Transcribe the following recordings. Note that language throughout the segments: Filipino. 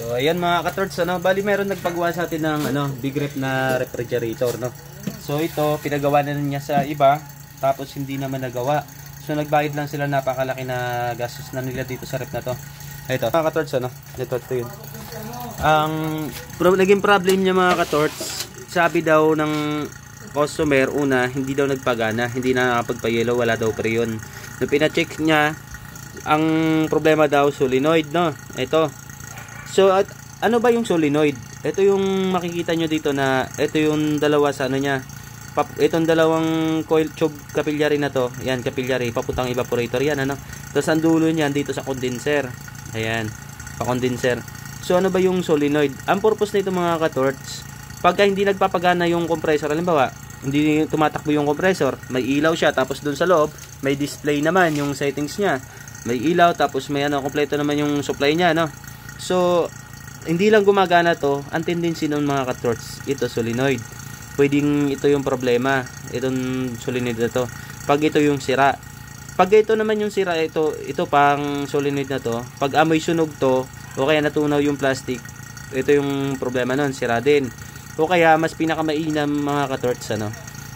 So ayan mga katorts, bali meron nagpagawa sa atin ng big rep na refrigerator, no. So ito pinagawa na niya sa iba, tapos hindi naman nagawa. So nagbayad lang sila, napakalaki na gastos na nila dito sa rep na to. Ito mga katorts, ito yun. Naging problem niya mga katorts, sabi daw ng customer, una hindi daw nagpagana, hindi na nakapagpa-yellow, wala daw preyon. Nung pina-check niya, ang problema daw solenoid, no. Ito. So ano ba yung solenoid? Ito yung makikita nyo dito na ito yung dalawa sa niya. Itong dalawang coil tube capillary na to. Yan, capillary papuntang evaporator yan, Tapos ang dulo niyan dito sa condenser. Ayan, pa-condenser. So ano ba yung solenoid? Ang purpose nito mga katorts, pagka hindi nagpapagana yung compressor, halimbawa, hindi tumatakbo yung compressor, may ilaw siya, tapos dun sa loob, may display naman yung settings niya. May ilaw, tapos may kompleto naman yung supply niya, So, hindi lang gumagana to, ang tendency ng mga katorts, ito solenoid. Pwedeng ito yung problema, itong solenoid na to. Pag ito yung sira. Pag ito naman yung sira, ito pang solenoid na to, pag amoy sunog to, o kaya natunaw yung plastic, ito yung problema nun, sira din. O kaya, mas pinakamainam mga katorts,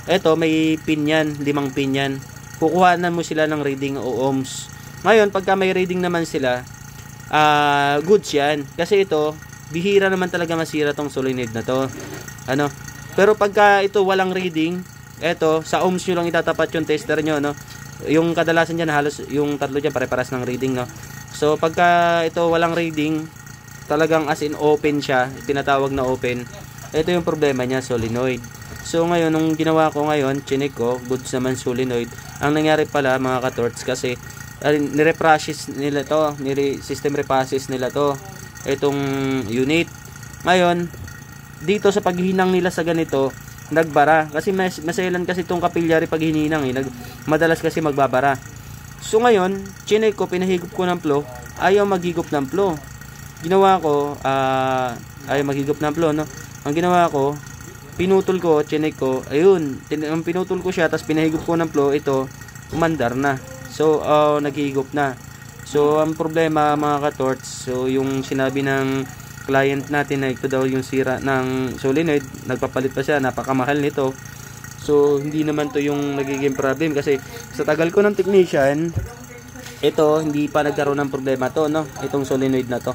Ito, may pin yan, 5 pin yan. Kukuhanan mo sila ng reading o ohms. Ngayon, pagka may reading naman sila, goods yan. Kasi ito, bihira naman talaga masira tong solenoid na to. Pero pagka ito walang reading, ito, sa ohms nyo lang itatapat yung tester nyo, Yung kadalasan dyan, halos yung tatlo dyan, pare-paras ng reading, So, pagka ito walang reading, talagang as in open siya, tinatawag na open, ito yung problema niya, solenoid. So, ngayon, nung ginawa ko ngayon, chinek ko, goods naman solenoid. Ang nangyari pala, mga katorts, kasi nire-process nila to, system repasses nila to, itong unit. Ngayon, dito sa paghihinang nila sa ganito, nagbara. Kasi maselan kasi itong capillary pag hininang, madalas kasi magbabara. So ngayon, chinek ko, pinahigop ko ng flow, ayaw maghigop ng flow. Ginawa ko, ayaw maghigop ng flow, Ang ginawa ko, pinutol ko, chinek ko, ayun, pinutol ko siya, tapos pinahigop ko ng flow, ito, umandar na. So, naghihigop na. So, ang problema mga katorts, so yung sinabi ng client natin na ito daw yung sira ng solenoid, nagpapalit pa siya, napakamahal nito. So, hindi naman to yung nagiging problem kasi sa tagal ko ng technician, ito, hindi pa nagkaroon ng problema to, itong solenoid na to.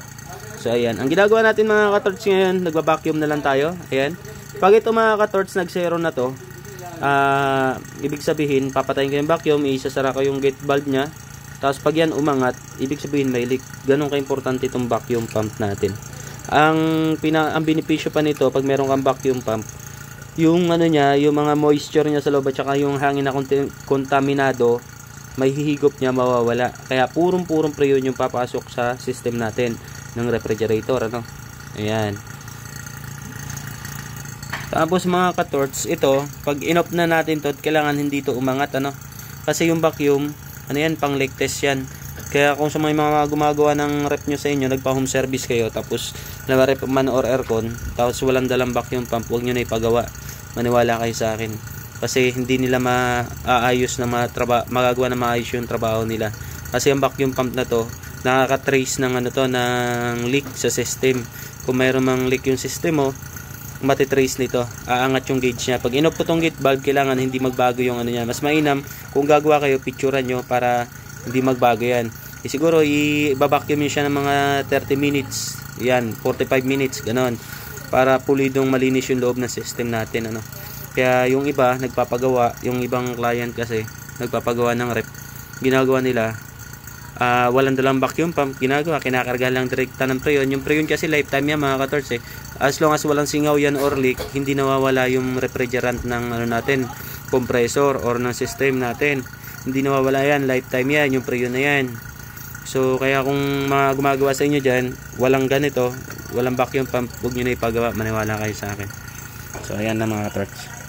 So, ayan. Ang ginagawa natin mga katorts ngayon, nagba-vacuum na lang tayo. Ayan. Pag ito mga katorts, nag-zero na to, ibig sabihin papatayin ko yung vacuum, isasara ko yung gate valve nya, tapos pag yan umangat, ibig sabihin may leak. Ganun ka-importante itong vacuum pump natin. Ang benepisyo pa nito pag meron kang vacuum pump, yung yung mga moisture nya sa loob at saka yung hangin na kontaminado, may hihigop nya, mawawala. Kaya purong preyon yung papasok sa system natin ng refrigerator, ayan. Tapos mga katorts, ito, pag in-off na natin to, kailangan hindi to umangat, Kasi yung vacuum, yan, pang leak test yan. Kaya kung sa mga gumagawa ng rep nyo sa inyo, nagpa-home service kayo, tapos rep man or aircon, tapos walang dalang vacuum pump, huwag nyo na ipagawa. Maniwala kayo sa akin. Kasi hindi nila maayos na magagawa na maayos yung trabaho nila. Kasi ang vacuum pump na to, nakaka-trace ng ng leak sa system. Kung mayroon mang leak yung system mo, matitrace nito, aangat yung gauge niya. Pag in-off ko tong gate valve, kailangan hindi magbago yung niya. Mas mainam kung gagawa kayo, picturean nyo para hindi magbago yan. Siguro i-vacuum nyo siya ng mga 30 minutes, yan, 45 minutes, ganon, para pulidong malinis yung loob ng system natin, Kaya yung iba nagpapagawa, yung ibang client kasi nagpapagawa ng rep, ginagawa nila, walang dalang vacuum pump, kinakarga lang direkta ng preyon. Yung preyon kasi lifetime yan mga katorts, as long as walang singaw yan or leak, hindi nawawala yung refrigerant ng natin, compressor or ng system natin, hindi nawawala yan, lifetime yan, yung preyon na yan. So kaya kung mga gumagawa sa inyo dyan, walang ganito, walang vacuum pump, huwag nyo na ipagawa, maniwala kayo sa akin. So ayan na mga katorts.